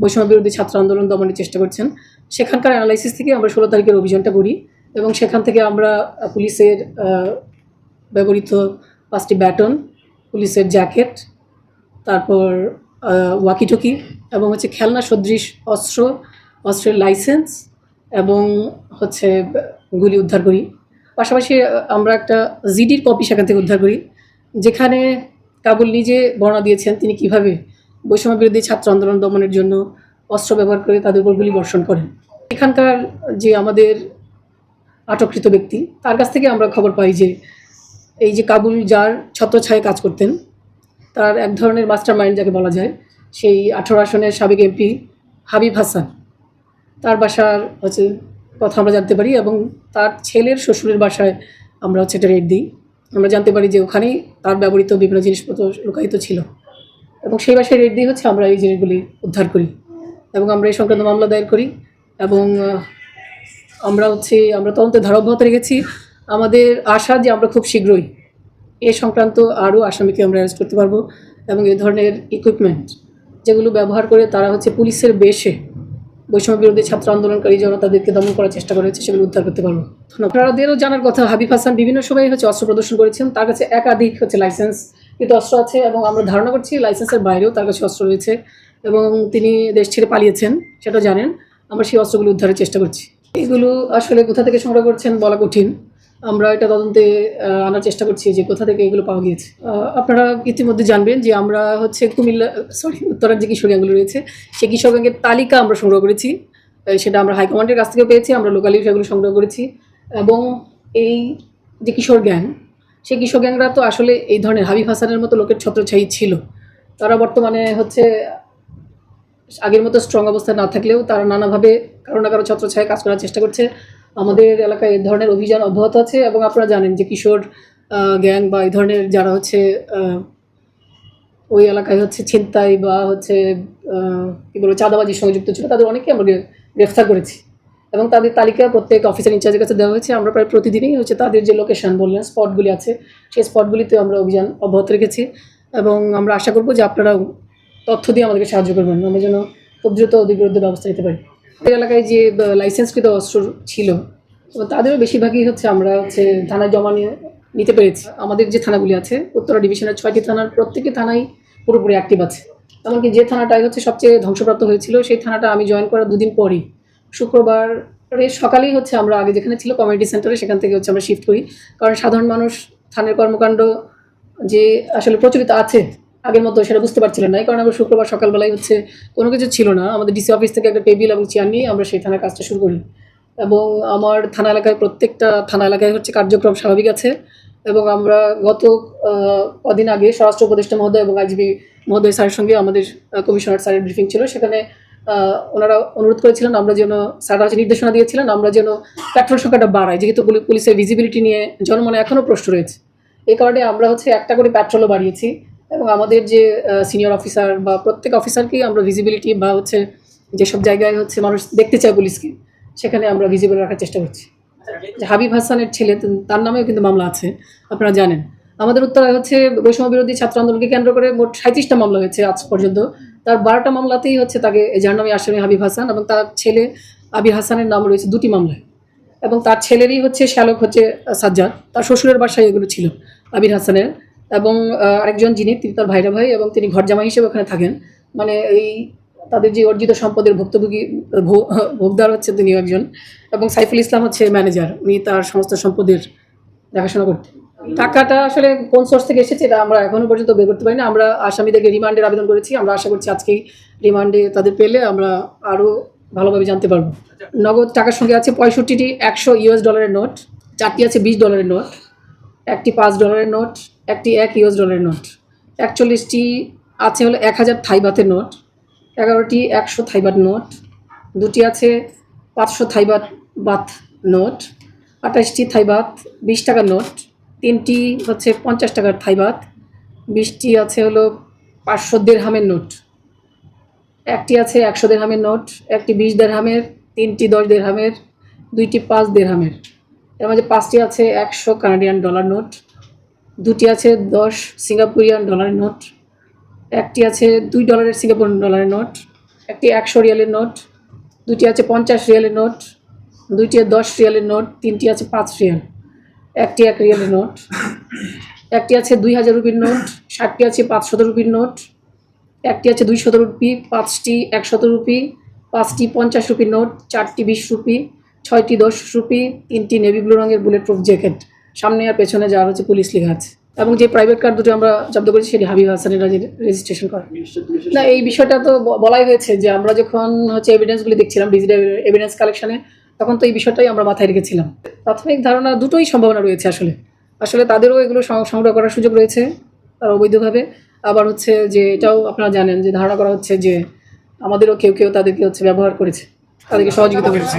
বৈষম্য বিরোধী ছাত্র আন্দোলন দমনের চেষ্টা করছেন। সেখানকার অ্যানালাইসিস থেকে আমরা 16 তারিখের অভিযানটা করি এবং সেখান থেকে আমরা পুলিশের ব্যবহৃত 5টি ব্যাটন, পুলিশের জ্যাকেট, তারপর ওয়াকিটকি এবং খেলনা সদৃশ অস্ত্রের লাইসেন্স এবং গুলি উদ্ধার করি। পাশাপাশি আমরা একটা জিডির কপি সেখান থেকে উদ্ধার করি, যেখানে কাবুল নিজে বর্ণনা দিয়েছেন তিনি কীভাবে বৈষম্য বিরোধী ছাত্র আন্দোলন দমনের জন্য অস্ত্র ব্যবহার করে তাদের উপর গুলি বর্ষণ করেন। এখানকার যে আমাদের আটককৃত ব্যক্তি, তার কাছ থেকে আমরা খবর পাই যে এই যে কাবুল যার ছত্রছায়ায় কাজ করতেন, তার এক ধরনের মাস্টার মাইন্ড যাকে বলা যায়, সেই 18 আসনের সাবেক এমপি হাবিব হাসান, তার বাসার কথা আমরা জানতে পারি এবং তার ছেলের শ্বশুরের বাসায় আমরা এটা রেড দিই। আমরা জানতে পারি যে ওখানেই তার ব্যবহৃত বিভিন্ন জিনিসপত্র লুকায়িত ছিল এবং সেই বাসায় রেড দিয়ে আমরা এই জিনিসগুলি উদ্ধার করি এবং আমরা এই সংক্রান্ত মামলা দায়ের করি এবং আমরা তদন্তের ধারা অব্যাহত রেখেছি। আমাদের আশা যে আমরা খুব শীঘ্রই এ সংক্রান্ত আরও আসামিকে আমরা অ্যারেস্ট করতে পারবো এবং এ ধরনের ইকুইপমেন্ট যেগুলো ব্যবহার করে তারা পুলিশের বেশে বৈষম্য বিরোধী ছাত্র আন্দোলনকারী জনতাদেরকে দমন করার চেষ্টা করেছে, সেগুলো উদ্ধার করতে পারবো। আপনাদেরও জানার কথা, হাবিব হাসান বিভিন্ন সময় অস্ত্র প্রদর্শন করেছেন। তার কাছে একাধিক লাইসেন্স কিন্তু অস্ত্র আছে এবং আমরা ধারণা করছি লাইসেন্সের বাইরেও তার কাছে অস্ত্র রয়েছে এবং তিনি দেশ ছেড়ে পালিয়েছেন, সেটা জানেন। আমরা সেই অস্ত্রগুলো উদ্ধারের চেষ্টা করছি। এগুলো আসলে কোথা থেকে সংগ্রহ করছেন বলা কঠিন, আমরা এটা তদন্তে আনার চেষ্টা করছি যে কোথা থেকে এগুলো পাওয়া গিয়েছে। আপনারা ইতিমধ্যে জানবেন যে আমরা উত্তরার যে কিশোর গ্যাংগুলো রয়েছে সেই কিশোর গ্যাংয়ের তালিকা আমরা সংগ্রহ করেছি। সেটা আমরা হাইকমান্ডের কাছ থেকে পেয়েছি, আমরা লোকালি সেগুলো সংগ্রহ করেছি এবং এই যে কিশোর গ্যাং, সেই কিশোর গ্যাংরা তো আসলে এই ধরনের হাবিব হাসানের মতো লোকের ছত্রছায়ী ছিল। তারা বর্তমানে আগের মতো স্ট্রং অবস্থায় না থাকলেও তারা নানাভাবে কারো না কারো ছত্রছায়ায় কাজ করার চেষ্টা করছে। আমাদের এলাকায় এই ধরনের অভিযান অব্যাহত আছে এবং আপনারা জানেন যে কিশোর গ্যাং বা এই ধরনের যারা ওই এলাকায় ছিনতাই বা কী বলবো চাঁদাবাজির সঙ্গে যুক্ত ছিল, তাদের অনেকেই আমরা গ্রেফতার করেছি এবং তাদের তালিকা প্রত্যেক অফিসার ইনচার্জের কাছে দেওয়া হয়েছে। আমরা প্রায় প্রতিদিনই তাদের যে লোকেশন বললেন, স্পটগুলি আছে, সেই স্পটগুলিতে আমরা অভিযান অব্যাহত রেখেছি এবং আমরা আশা করব যে আপনারা তথ্য দিয়ে আমাদেরকে সাহায্য করবেন, আমরা যেন খুব দ্রুত ওদের বিরুদ্ধে ব্যবস্থা নিতে পারি। আমাদের এলাকায় যে লাইসেন্সকৃত অস্ত্র ছিল তাদেরও বেশিরভাগই আমরা থানায় জমা নিতে পেরেছি। আমাদের যে থানাগুলি আছে উত্তরা ডিভিশনের 6টি থানার প্রত্যেকটি থানাই পুরোপুরি অ্যাক্টিভ আছে। এমনকি যে থানাটাই সবচেয়ে ধ্বংসপ্রাপ্ত হয়েছিল সেই থানাটা আমি জয়েন করার 2 দিন পরই শুক্রবারের সকালেই আমরা আগে যেখানে ছিল কমিউনিটি সেন্টারে, সেখান থেকে আমরা শিফট করি। কারণ সাধারণ মানুষ থানার কর্মকাণ্ড যে আসলে প্রচলিত আছে আগের মতো সেটা বুঝতে পারছিলেন না। এই কারণে আমরা শুক্রবার সকালবেলায় কোনো কিছু ছিল না, আমাদের ডিসি অফিস থেকে একটা টেবিল এবং চেয়ার নিয়ে আমরা সেই থানার কাজটা শুরু করি এবং আমার থানা এলাকায় প্রত্যেকটা থানা এলাকায় কার্যক্রম স্বাভাবিক আছে এবং আমরা গত কদিন আগে স্বরাষ্ট্র উপদেষ্টা মহোদয় এবং আইজিপি মহোদয় স্যারের সঙ্গে আমাদের কমিশনার স্যারের ব্রিফিং ছিল। সেখানে ওনারা অনুরোধ করেছিলেন আমরা যেন, স্যাররা নির্দেশনা দিয়েছিলেন আমরা যেন পেট্রোল সংখ্যাটা বাড়াই, যেহেতু পুলিশের ভিজিবিলিটি নিয়ে জনমনে এখনও প্রশ্ন রয়েছে। এই কারণে আমরা একটা করে পেট্রোলও বাড়িয়েছি এবং আমাদের যে সিনিয়র অফিসার বা প্রত্যেক অফিসারকেই আমরা ভিজিবিলিটি বা যেসব জায়গায় মানুষ দেখতে চায় পুলিশকে, সেখানে আমরা ভিজিবল রাখার চেষ্টা করছি। হাবিব হাসানের ছেলে, তার নামেও কিন্তু মামলা আছে, আপনারা জানেন। আমাদের উত্তরায় বৈষম্য বিরোধী ছাত্র আন্দোলনকে কেন্দ্র করে মোট 37টা মামলা হয়েছে আজ পর্যন্ত। তার 12টা মামলাতেই তাকে যার নামে আসামি হাবিব হাসান এবং তার ছেলে আবির হাসানের নাম রয়েছে 2টি মামলায় এবং তার ছেলেরই শ্যালক সাজ্জাদ, তার শ্বশুরের বাসায় এগুলো ছিল আবির হাসানের এবং আরেকজন যিনি তিনি তার ভাইরা ভাই এবং তিনি ঘর জামাই হিসেবে ওখানে থাকেন। এই তাদের যে অর্জিত সম্পদের ভুক্তভোগী ভোগদার তিনি একজন এবং সাইফুল ইসলাম ম্যানেজার, উনি তার সমস্ত সম্পদের দেখাশোনা করতেন। টাকাটা আসলে কোন সোর্স থেকে এসেছে এটা আমরা এখনও পর্যন্ত বের করতে পারি না। আমরা আসামিদেরকে রিমান্ডের আবেদন করেছি, আমরা আশা করছি আজকেই রিমান্ডে তাদের পেলে আমরা আরও ভালোভাবে জানতে পারবো। নগদ টাকার সঙ্গে আছে 65টি $100 নোট, 4টি আছে $20 নোট, একটি $5 নোট, একটি $1 নোট, 41টি আছে 1000 থাই বাতের নোট, 11টি 100 থাই বাত নোট, 2টি আছে 500 থাই বাত নোট, 28টি থাই বাত 20 টাকার নোট, 3টি 50 টাকার থাই বাত, 20টি আছে 500 দেড়হামের নোট, একটি আছে 100 দেড়হামের নোট, একটি 20 দেড়হামের, 3টি 10 দেড়হামের, 2টি 5 দেড়হামের, এর মাঝে 5টি আছে $100 কানাডিয়ান নোট, 2টি আছে 10 সিঙ্গাপুরিয়ান ডলারের নোট, একটি আছে $2 সিঙ্গাপুর ডলারের নোট, একটি 100 রিয়ালের নোট, দুটি আছে 50 রিয়ালের নোট, দুইটি 10 রিয়ালের নোট, তিনটি আছে 5 রিয়াল, একটি 1 রিয়ালের নোট, একটি আছে 2000 রুপির নোট, 60টি আছে 500 রুপির নোট, একটি আছে 200 রুপি, 5টি 100 রুপি, 5টি 50 রুপির নোট, 4টি 20 রুপি, 6টি 10 রুপি, 3টি নেভি ব্লু রঙের বুলেট প্রুফ জ্যাকেট, সামনে আর পেছনে যার হচ্ছে পুলিশ লেখা আছে। এবং যে প্রাইভেট কার দুটো আমরা জব্দ করেছি সেটি হাবিব হাসানের রেজিস্ট্রেশন করা। না, এই বিষয়টা তো বলাই হয়েছে যে আমরা যখন হচ্ছে এভিডেন্সগুলি দেখছিলাম ডিজিটাল এভিডেন্স কালেকশনে, তখন তো এই বিষয়টাই আমরা মাথায় রেখেছিলাম। প্রাথমিক ধারণা দুটোই সম্ভাবনা রয়েছে আসলে তাদেরও এগুলো সংগ্রহ করার সুযোগ রয়েছে তারা অবৈধভাবে, আবার হচ্ছে যে এটাও আপনারা জানেন যে ধারণা করা হচ্ছে যে আমাদেরও কেউ তাদেরকে হচ্ছে ব্যবহার করেছে, তাদেরকে সহযোগিতা করেছে।